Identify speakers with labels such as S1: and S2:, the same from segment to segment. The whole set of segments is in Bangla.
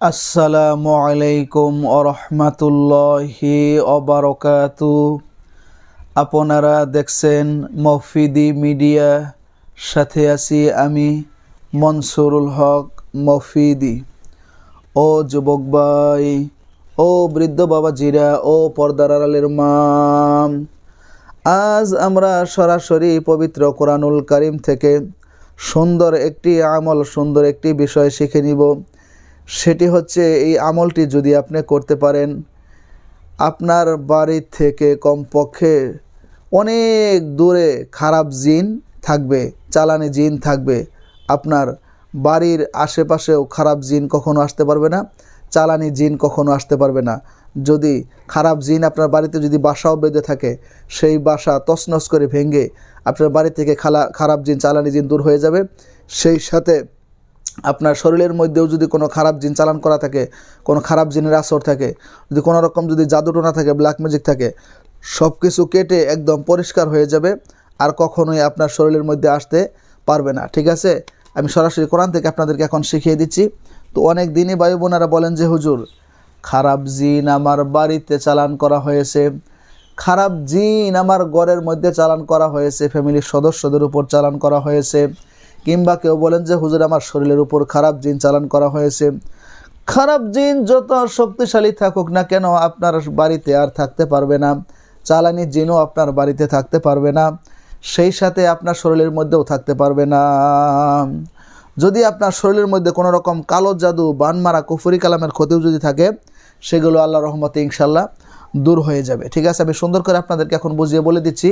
S1: আসসালামু আলাইকুম ওরহমাতুল্লাহি ওবারাকাতু। আপনারা দেখছেন মফিদি মিডিয়া, সাথে আছি আমি মনসুরুল হক মফিদি। ও যুবক ভাই, ও বৃদ্ধ বাবাজিরা, ও পর্দার আড়ালের মা, আজ আমরা সরাসরি পবিত্র কোরআনুল কারীম থেকে সুন্দর একটি আমল, সুন্দর একটি বিষয় শিখে নিব। সেটি হচ্ছে, এই আমলটি যদি আপনি করতে পারেন, আপনার বাড়ি থেকে কমপক্ষে অনেক দূরে খারাপ জিন থাকবে, চালানি জিন থাকবে। আপনার বাড়ির আশেপাশেও খারাপ জিন কখনো আসতে পারবে না, চালানি জিন কখনো আসতে পারবে না। যদি খারাপ জিন আপনার বাড়িতে যদি বাসাও বেঁধে থাকে, সেই বাসা তছনছ করে ভেঙে আপনার বাড়ি থেকে খারাপ জিন, চালানি জিন দূর হয়ে যাবে। সেই সাথে আপনার শরীরের মধ্যেও যদি কোনো খারাপ জিন চালান করা থাকে, কোনো খারাপ জিনের আসর থাকে, যদি কোনো রকম যদি জাদুটোনা থাকে, ব্ল্যাক ম্যাজিক থাকে, সব কিছু কেটে একদম পরিষ্কার হয়ে যাবে, আর কখনোই আপনার শরীরের মধ্যে আসতে পারবে না। ঠিক আছে, আমি সরাসরি কোরআন থেকে আপনাদেরকে এখন শিখিয়ে দিচ্ছি। তো অনেক দিনই ভাই বোনেরা বলেন যে, হুজুর, খারাপ জিন আমার বাড়িতে চালান করা হয়েছে, খারাপ জিন আমার ঘরের মধ্যে চালান করা হয়েছে, ফ্যামিলির সদস্যদের উপর চালান করা হয়েছে, কিংবা কেউ বলেন যে, হুজুর, আমার শরীরের উপর খারাপ জিন চালান করা হয়েছে। খারাপ জিন যত শক্তিশালী থাকুক না কেন, আপনার বাড়িতে আর থাকতে পারবে না। চালানি জিনও আপনার বাড়িতে থাকতে পারবে না, সেই সাথে আপনার শরীরের মধ্যেও থাকতে পারবে না। যদি আপনার শরীরের মধ্যে কোনো রকম কালো জাদু, বানমারা, কুফরি কালামের ক্ষতিও যদি থাকে, সেগুলো আল্লাহর রহমতে ইনশাল্লাহ দূর হয়ে যাবে। ঠিক আছে, আমি সুন্দর করে আপনাদেরকে এখন বুঝিয়ে বলে দিচ্ছি।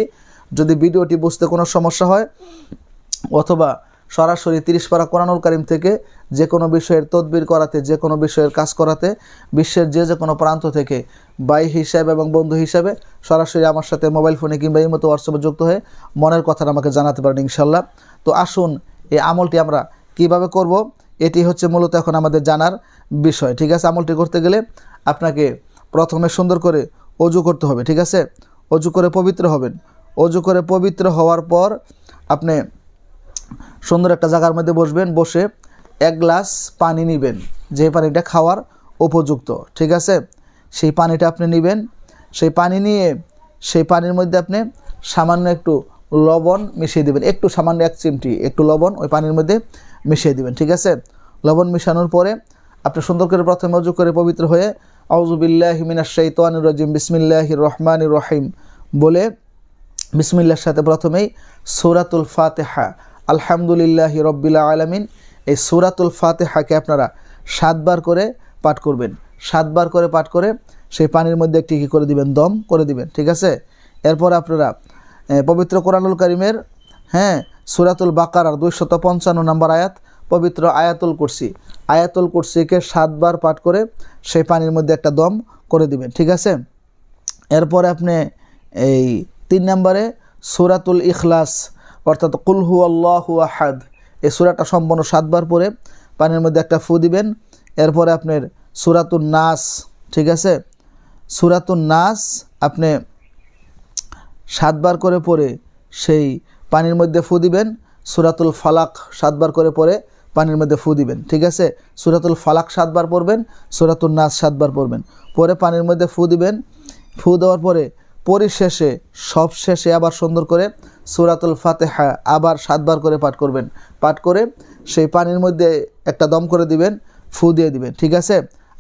S1: যদি ভিডিওটি বুঝতে কোনো সমস্যা হয়, অথবা সরাসরি 30 পারা কোরআনুল কারীম থেকে যে কোনো বিষয়ের তদবির করাতে, যে কোনো বিষয়ের কাজ করাতে, বিশ্বের যে কোনো প্রান্ত থেকে ভাই হিসাবে এবং বন্ধু হিসাবে সরাসরি আমার সাথে মোবাইল ফোনে কিংবা এই মতো হোয়াটসঅ্যাপে যুক্ত হয়ে মনের কথাটা আমাকে জানাতে পারেন ইনশাল্লাহ। তো আসুন, এই আমলটি আমরা কিভাবে করব, এটি হচ্ছে মূলত এখন আমাদের জানার বিষয়। ঠিক আছে, আমলটি করতে গেলে আপনাকে প্রথমে সুন্দর করে অজু করতে হবে। ঠিক আছে, অজু করে পবিত্র হবেন। অজু করে পবিত্র হওয়ার পর আপনি সুন্দর একটা জায়গার মধ্যে বসবেন, বসে 1 গ্লাস পানি নেবেন, যে পানিটা খাওয়ার উপযুক্ত। ঠিক আছে, সেই পানিটা আপনি নেবেন। সেই পানি নিয়ে সেই পানির মধ্যে আপনি সামান্য একটু লবণ মিশিয়ে দেবেন, একটু সামান্য 1 চিমটি একটু লবণ ওই পানির মধ্যে মিশিয়ে দেবেন। ঠিক আছে, লবণ মিশানোর পরে আপনি সুন্দর করে প্রথমে অজু করে পবিত্র হয়ে আউযু বিল্লাহি মিনাশ শাইতানির রাজিম বিসমিল্লাহির রহমানির রহিম বলে, বিসমিল্লাহর সাথে প্রথমেই সূরাতুল ফাতিহা, আলহামদুলিল্লাহি রব্বিল আলামিন, এই সূরাতুল ফাতিহাকে আপনারা 7 বার করে পাঠ করবেন। 7 বার করে পাঠ করে সেই পানির মধ্যে একটি কী করে দিবেন, দম করে দিবেন। ঠিক আছে, এরপর আপনারা পবিত্র কোরআনুল কারীমের সূরাতুল বাকারার 255 নম্বর আয়াত, পবিত্র আয়াতুল কুরসিকে 7 বার পাঠ করে সেই পানির মধ্যে একটা দম করে দিবেন। ঠিক আছে, এরপরে আপনি এই 3 নম্বরে সূরাতুল ইখলাস, অর্থাৎ কুল হুয়াল্লাহু আহাদ, এই সূরাটা সম্পূর্ণ 7 বার পরে পানির মধ্যে একটা ফু দিবেন। এরপরে আপনার সূরাতুন নাস, ঠিক আছে, সূরাতুন নাস আপনি 7 বার করে পড়ে সেই পানির মধ্যে ফু দিবেন। সূরাতুল ফালাক 7 বার করে পড়ে পানির মধ্যে ফু দিবেন। ঠিক আছে, সূরাতুল ফালাক 7 বার পড়বেন, সূরাতুন নাস 7 বার পড়বেন, পরে পানির মধ্যে ফু দিবেন। ফু দেওয়ার পরে পরিশেষে সবশেষে আবার সুন্দর করে সূরাতুল ফাতিহা আবার 7 বার করে পাঠ করবেন। পাঠ করে সেই পানির মধ্যে একটা দম করে দিবেন, ফু দিয়ে দিবেন। ঠিক আছে,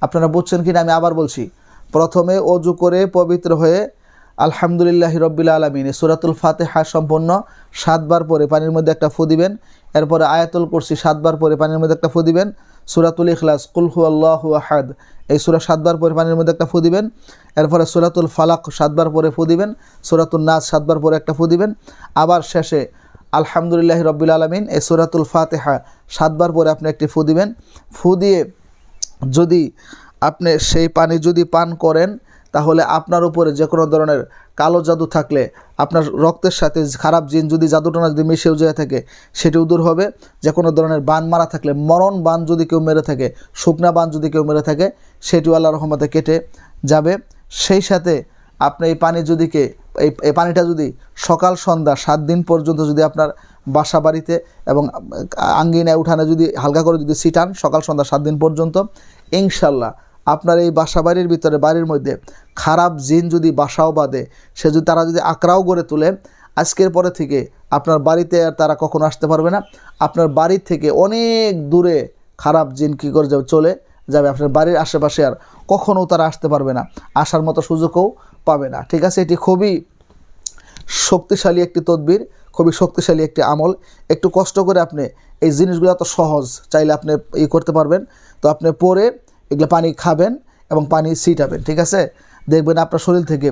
S1: আপনারা বুঝছেন কিনা আমি আবার বলছি। প্রথমে অজু করে পবিত্র হয়ে আলহামদুলিল্লাহি রব্বিল আলামিন, সূরাতুল ফাতিহা সম্পূর্ণ 7 বার পরে পানির মধ্যে একটা ফু দিবেন। এরপরে আয়াতুল কুরসি 7 বার পরে পানির মধ্যে একটা ফু দিবেন। সূরাতুল ইখলাস কুল হুয়াল্লাহু আহাদ, এই সূরা 7 বার পরে পানির মধ্যে একটা ফু দিবেন। এরপরে সূরাতুল ফালাক 7 বার পরে ফু দিবেন, সূরাতুন নাস 7 বার পরে একটা ফু দিবেন, আবার শেষে আলহামদুলিল্লাহি রব্বিল আলামিন, এই সূরাতুল ফাতিহা 7 বার পরে আপনি একটি ফু দিবেন। ফু দিয়ে যদি আপনি সেই পানি যদি পান করেন, তাহলে আপনার উপরে যে কোনো ধরনের কালো জাদু থাকলে, আপনার রক্তের সাথে খারাপ জিন যদি জাদুটনা যদি মিশেও যেয়ে থাকে, সেটিও দূর হবে। যে কোনো ধরনের বান মারা থাকলে, মরণ বান যদি কেউ মেরে থাকে, শুকনা বান যদি কেউ মেরে থাকে, সেটিও আল্লাহর রহমতে কেটে যাবে। সেই সাথে আপনি এই পানি এই পানিটা যদি সকাল সন্ধ্যা 7 দিন পর্যন্ত যদি আপনার বাসা বাড়িতে এবং আঙ্গিনায় উঠানে যদি হালকা করে যদি ছিটান, সকাল সন্ধ্যা 7 দিন পর্যন্ত, ইনশাল্লাহ আপনার এই বাসাবাড়ির ভিতরে, বাড়ির মধ্যে খারাপ জিন যদি বাসাও বাঁধে, সে যদি তারা যদি আকড়াও গড়ে তোলে, আজকের পরে থেকে আপনার বাড়িতে আর তারা কখনো আসতে পারবে না। আপনার বাড়ি থেকে অনেক দূরে খারাপ জিন কী করে যাবে, চলে যাবে। আপনার বাড়ির আশেপাশে আর কখনও তারা আসতে পারবে না, আসার মতো সুযোগও পাবে না। ঠিক আছে, এটি খুবই শক্তিশালী একটি তদবির, খুবই শক্তিশালী একটি আমল। একটু কষ্ট করে আপনি এই জিনিসগুলো তো সহজ, চাইলে আপনি করতে পারবেন। তো আপনি পরে এগুলো পানি খাবেন এবং পানি ছিটাবেন। ঠিক আছে, দেখবেন আপনার শরীর থেকে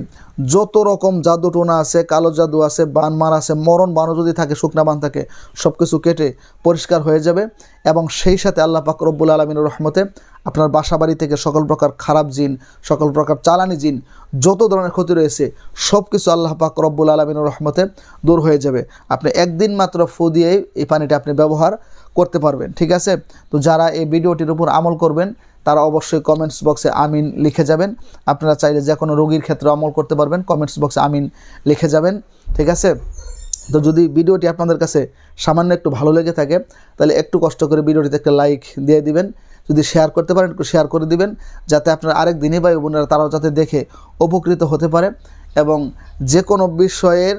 S1: যত রকম জাদু টোনা আছে, কালো জাদু আছে, বান মার আছে, মরণ বানও যদি থাকে, শুকনা বান থাকে, সব কিছু কেটে পরিষ্কার হয়ে যাবে। এবং সেই সাথে আল্লাহ পাক রব্বুল আলামিনের রহমতে আপনার বাসা বাড়ি থেকে সকল প্রকার খারাপ জিন, সকল প্রকার চালানি জিন, যত ধরনের ক্ষতি রয়েছে, সব কিছু আল্লাহ পাক রব্বুল আলামিনের রহমতে দূর হয়ে যাবে। আপনি একদিন মাত্র ফু দিয়ে এই পানিটা আপনি ব্যবহার করতে পারবেন। ঠিক আছে, তো যারা এই ভিডিওটির উপর আমল করবেন তারা অবশ্যই কমেন্টস বক্সে আমিন লিখে যাবেন। আপনারা চাইলে যে কোনো রোগীর ক্ষেত্রে আমল করতে পারবেন, কমেন্টস বক্সে আমিন লিখে যাবেন। ঠিক আছে, তো যদি ভিডিওটি আপনাদের কাছে সামান্য একটু ভালো লেগে থাকে, তাহলে একটু কষ্ট করে ভিডিওটিতে একটা লাইক দিয়ে দিবেন। যদি শেয়ার করতে পারেন একটু শেয়ার করে দিবেন, যাতে আপনার আরেক দিনই ভাই বোনেরা তারাও যাতে দেখে উপকৃত হতে পারে এবং যে কোনো বিষয়ের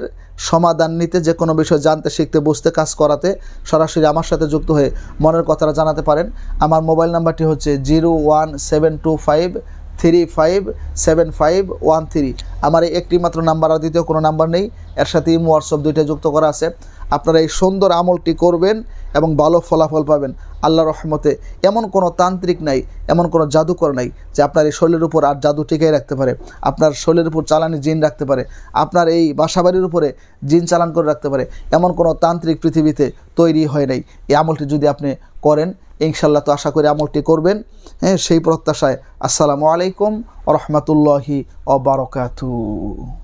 S1: সমাধান নিতে, যে কোনো বিষয় জানতে, শিখতে, বুঝতে, কাজ করাতে সরাসরি আমার সাথে যুক্ত হয়ে মনের কথাটা জানাতে পারেন। আমার মোবাইল নাম্বারটি হচ্ছে 01725357513। আমার এই একটি মাত্র নাম্বার, আর দ্বিতীয় কোনো নাম্বার নেই। এর সাথে ইমো, হোয়াটসঅ্যাপ দুইটা যুক্ত করা আছে। আপনারা এই সুন্দর আমলটি করবেন এবং ভালো ফলাফল পাবেন আল্লাহর রহমতে। এমন কোনো তান্ত্রিক নাই, এমন কোনো জাদুকর নাই যে আপনার এই শরীরের উপর আর জাদু টিকাই রাখতে পারে, আপনার শরীরের উপর চালানি জিন রাখতে পারে, আপনার এই বাসাবাড়ির উপরে জিন চালান করে রাখতে পারে। এমন কোনো তান্ত্রিক পৃথিবীতে তৈরি হয় নাই। এই আমলটি যদি আপনি করেন ইনশাল্লাহ, তো আশা করি আমলটি করবেন। হ্যাঁ, সেই প্রত্যাশায় আসসালামু আলাইকুম ওয়া রাহমাতুল্লাহি ওয়া বারাকাতুহু।